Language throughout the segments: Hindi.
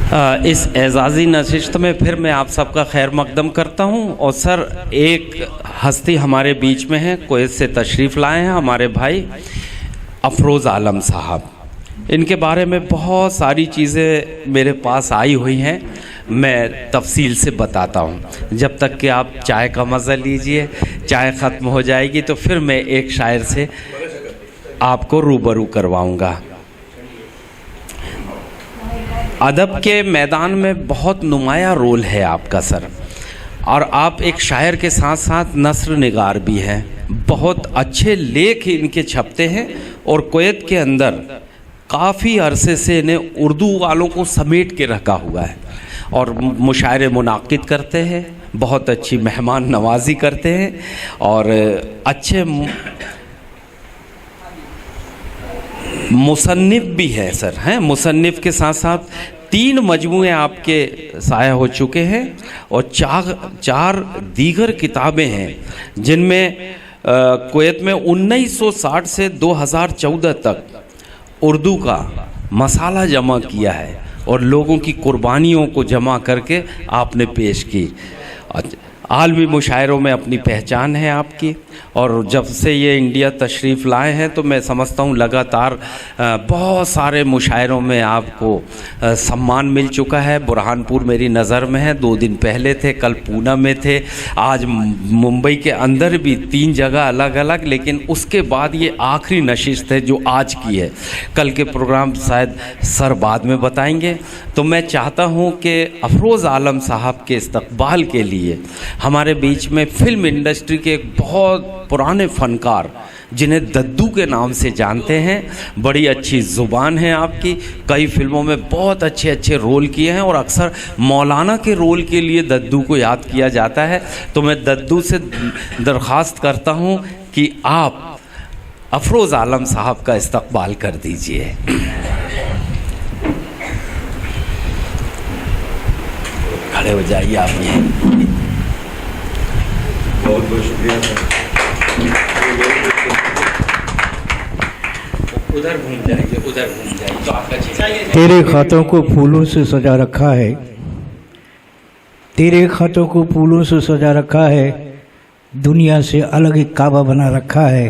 इस एजाज़ी नशिस्त में फिर मैं आप सबका खैर मकदम करता हूं। और सर, एक हस्ती हमारे बीच में है, कुवैत से तशरीफ़ लाए हैं हमारे भाई अफरोज़ आलम साहब। इनके बारे में बहुत सारी चीज़ें मेरे पास आई हुई हैं, मैं तफसील से बताता हूँ। जब तक कि आप चाय का मज़ा लीजिए, चाय ख़त्म हो जाएगी तो फिर मैं एक शायर से आपको रूबरू करवाऊँगा। अदब के मैदान में बहुत नुमाया रोल है आपका सर, और आप एक शायर के साथ साथ नस्र निगार भी हैं। बहुत अच्छे लेख इनके छपते हैं और कुवैत के अंदर काफ़ी अरसे से इन्हें उर्दू वालों को समेट के रखा हुआ है और मुशायरे मुनाकिद करते हैं, बहुत अच्छी मेहमान नवाजी करते हैं और अच्छे मुसन्निफ़ भी है सर, हैं। मुसन्निफ़ के साथ साथ 3 मजमूए आपके साया हो चुके हैं और 4 दीगर किताबें हैं जिनमें कुवैत में 1960 से 2014 तक उर्दू का मसाला जमा किया है और लोगों की कुर्बानियों को जमा करके आपने पेश की। आलमी मुशायरों में अपनी पहचान है आपकी, और जब से ये इंडिया तशरीफ़ लाए हैं तो मैं समझता हूँ लगातार बहुत सारे मुशायरों में आपको सम्मान मिल चुका है। बुरहानपुर मेरी नज़र में है, 2 दिन पहले थे, कल पूना में थे, आज मुंबई के अंदर भी 3 जगह अलग अलग, लेकिन उसके बाद ये आखिरी नशिस्त है जो आज की है। कल के प्रोग्राम शायद सर बाद में बताएंगे। तो मैं चाहता हूँ कि अफरोज़ आलम साहब के इस्तकबाल के लिए हमारे बीच में फ़िल्म इंडस्ट्री के एक बहुत पुराने फ़नकार जिन्हें दद्दू के नाम से जानते हैं, बड़ी अच्छी ज़ुबान है आपकी, कई फ़िल्मों में बहुत अच्छे अच्छे रोल किए हैं और अक्सर मौलाना के रोल के लिए दद्दू को याद किया जाता है। तो मैं दद्दू से दरख्वास्त करता हूं कि आप अफरोज़ आलम साहब का इस्तकबाल कर दीजिए। खड़े हो जाइए आप। ये बहुत बहुत शुक्रिया सर। उधर घूम जाइए, उधर घूम जाइए तो आपका चाहिए। तेरे खातों को फूलों से सजा रखा है, तेरे खातों को फूलों से सजा रखा है, दुनिया से अलग एक काबा बना रखा है।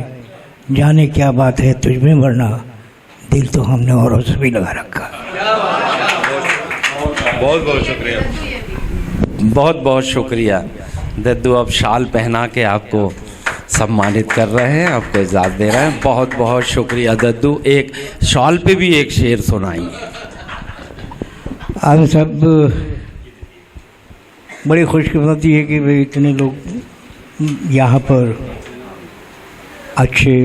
जाने क्या बात है तुझमें वरना दिल तो हमने औरों से भी लगा रखा। बहुत बहुत शुक्रिया, बहुत बहुत शुक्रिया दद्दू। अब शाल पहना के आपको सम्मानित कर रहे हैं, आपको इजाज़त दे रहे हैं। बहुत बहुत शुक्रिया दद्दू। एक शॉल पे भी एक शेर सुनाएंगे। आप सब बड़ी खुशकिस्मती है कि भाई इतने लोग यहाँ पर अच्छे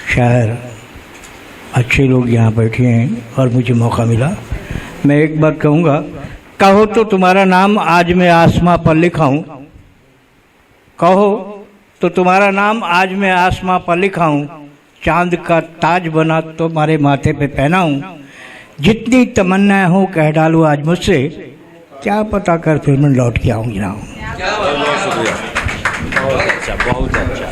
शायर, अच्छे लोग यहाँ बैठे हैं और मुझे मौका मिला। मैं एक बात कहूँगा, कहो तो तुम्हारा नाम आज मैं आसमां पर लिखाऊं, कहो तो तुम्हारा नाम आज मैं आसमां पर लिखाऊं, चांद का ताज बना तुम्हारे माथे पे पहनाऊं, जितनी तमन्नाएं हो कह डालो आज मुझसे, क्या पता कर फिर मैं लौट के आऊँ ना। बहुत अच्छा, बहुत अच्छा।